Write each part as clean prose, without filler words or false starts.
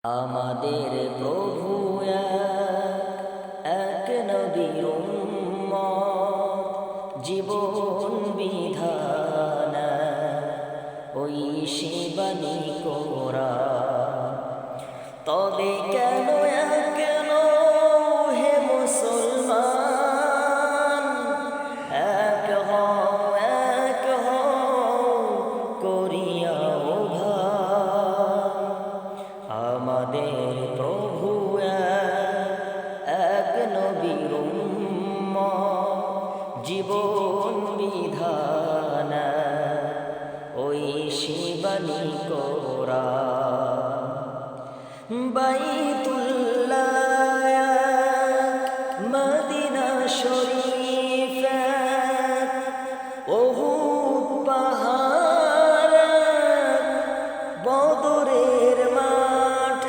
আমাদের প্রভু এক নবীর উম্মত, জীবন বিধান ওই শিবানী কোরআন। তবে কেন কেন হে মুসলমান, এক হও করিয়া আমাদের প্রভু এক নবীর উম্মত, জীবন বিধান ওই শিবানী কোরআন। বাইতুল্লাহ মদিনা শরীফ উহুদ পাহাড় বদরের মাঠ,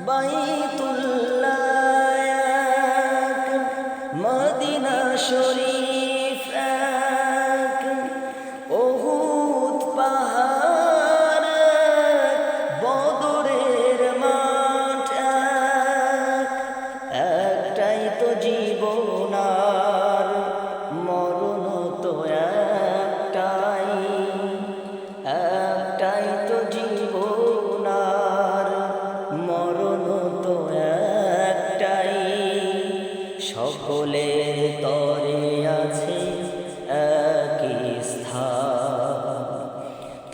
বাইতুল্লাহ মদিনা শরীফ উহুদ পাহাড় বদরের মাঠ, একটাই তো জীবন আর মরণ তো একটাই, একটাই তো জীবন আর মরণ তো একটাই। সকলে তরে আছে একই স্থান,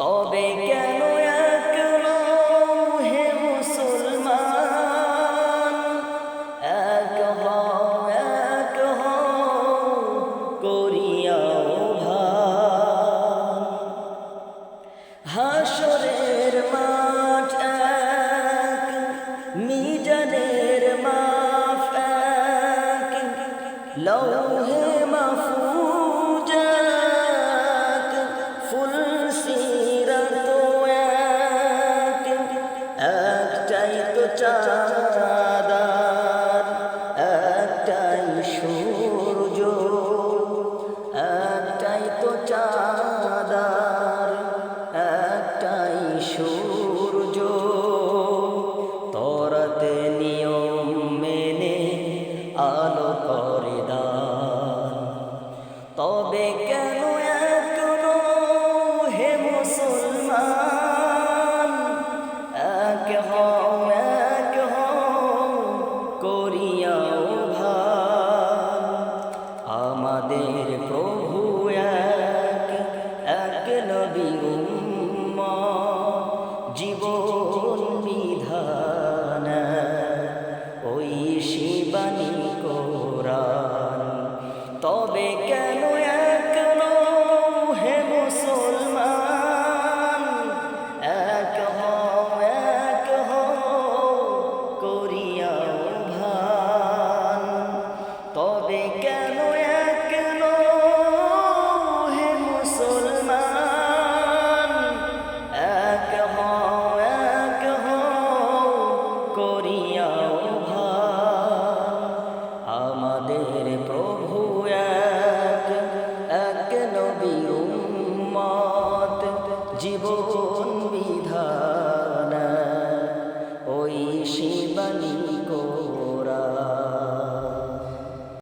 তবে কেন একলা হে মুসলমান, এক হও করিয়া ভান। হাসরের মাঠ এক, মিজানের মাপ এক, লৌহে মাহফুজ এক, ফুলসিরাত এক, একটাই তো চাঁদার একটাই সূর্য, একটাই তো চাঁদার একটাই সূর্য। তরাতে নিয়ম মেনে আলো করে দান, তবে কেন এখনো হে মুসলমান, এক হও করিয়া ভান। আমাদের প্রভু এক নবীর উম্মত, জীবন বিধান।